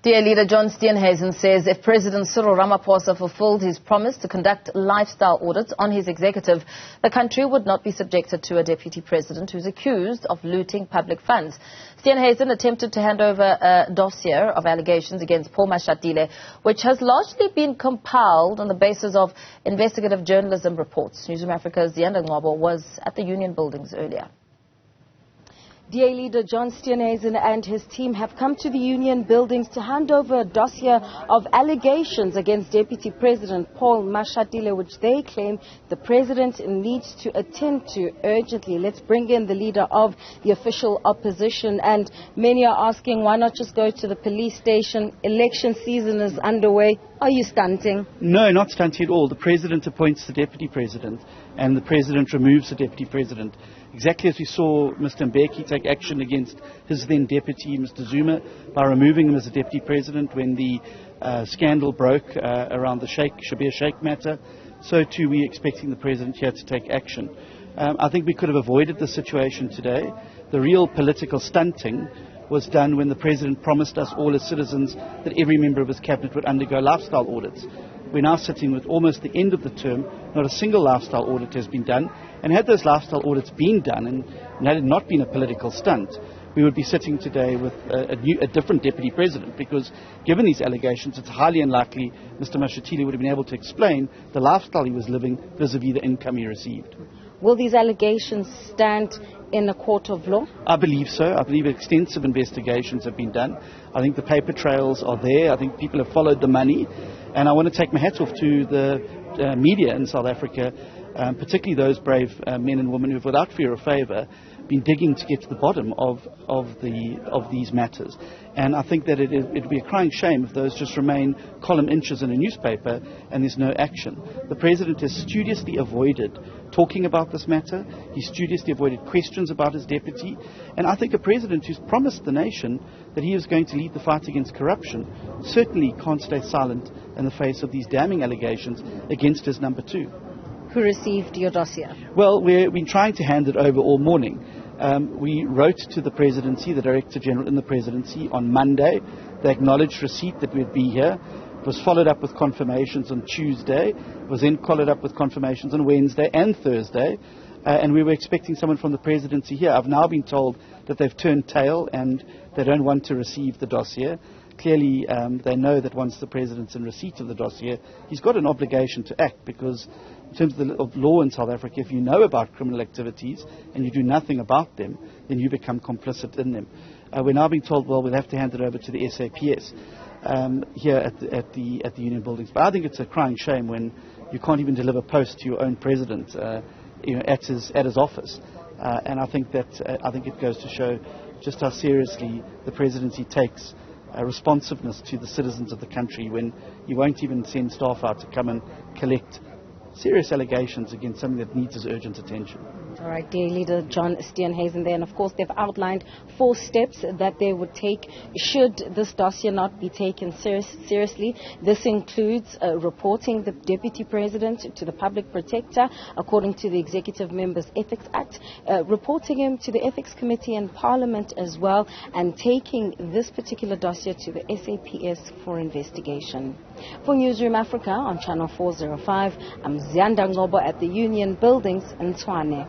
DA leader John Steenhuisen says if President Cyril Ramaphosa fulfilled his promise to conduct lifestyle audits on his executive, the country would not be subjected to a deputy president who's accused of looting public funds. Steenhuisen attempted to hand over a dossier of allegations against Paul Mashatile, which has largely been compiled on the basis of investigative journalism reports. Newzroom Afrika's Ziyanda Ngcobo was at the Union Buildings earlier. DA leader John Steenhuisen and his team have come to the Union Buildings to hand over a dossier of allegations against Deputy President Paul Mashatile, which they claim the President needs to attend to urgently. Let's bring in the leader of the official opposition. And many are asking, why not just go to the police station? Election season is underway. Are you stunting? No, not stunting at all. The President appoints the Deputy President and the President removes the Deputy President. Exactly as we saw Mr. Mbeki take action against his then Deputy, Mr. Zuma, by removing him as a Deputy President when the scandal broke around the Shabir Sheikh matter, so too we are expecting the President here to take action. I think we could have avoided the situation today. The real political stunting was done when the President promised us all as citizens that every member of his cabinet would undergo lifestyle audits. We're now sitting with almost the end of the term. Not a single lifestyle audit has been done. And had those lifestyle audits been done, and had it not been a political stunt, we would be sitting today with a different Deputy President, because given these allegations, it's highly unlikely Mr. Mashatile would have been able to explain the lifestyle he was living vis-a-vis the income he received. Will these allegations stand in a court of law? I believe so. I believe extensive investigations have been done. I think the paper trails are there. I think people have followed the money. And I want to take my hat off to the media in South Africa, particularly those brave men and women who have, without fear or favour, been digging to get to the bottom of these matters. And I think that it would be a crying shame if those just remain column inches in a newspaper and there's no action. The President has studiously avoided talking about this matter. He studiously avoided questions about his deputy. And I think a President who's promised the nation that he is going to lead the fight against corruption certainly can't stay silent in the face of these damning allegations against his number two. Who received your dossier? Well, we've been trying to hand it over all morning. We wrote to the Presidency, the Director General in the Presidency, on Monday. They acknowledged receipt that we'd be here. It was followed up with confirmations on Tuesday. It was then followed up with confirmations on Wednesday and Thursday. And we were expecting someone from the Presidency here. I've now been told that they've turned tail and they don't want to receive the dossier. Clearly, they know that once the President's in receipt of the dossier, he's got an obligation to act, because in terms of law in South Africa, if you know about criminal activities and you do nothing about them, then you become complicit in them. We're now being told, well, we'll have to hand it over to the SAPS here at the Union Buildings. But I think it's a crying shame when you can't even deliver post to your own President at his office. And I think it goes to show just how seriously the Presidency takes responsiveness to the citizens of the country, when you won't even send staff out to come and collect serious allegations against something that needs his urgent attention. All right, DA leader John Steenhuisen there, and of course they've outlined 4 steps that they would take should this dossier not be taken seriously. This includes reporting the Deputy President to the Public Protector according to the Executive Members Ethics Act, reporting him to the Ethics Committee in Parliament as well, and taking this particular dossier to the SAPS for investigation. For Newzroom Afrika on Channel 405, I'm Ziyanda Ngcobo at the Union Buildings in Tshwane.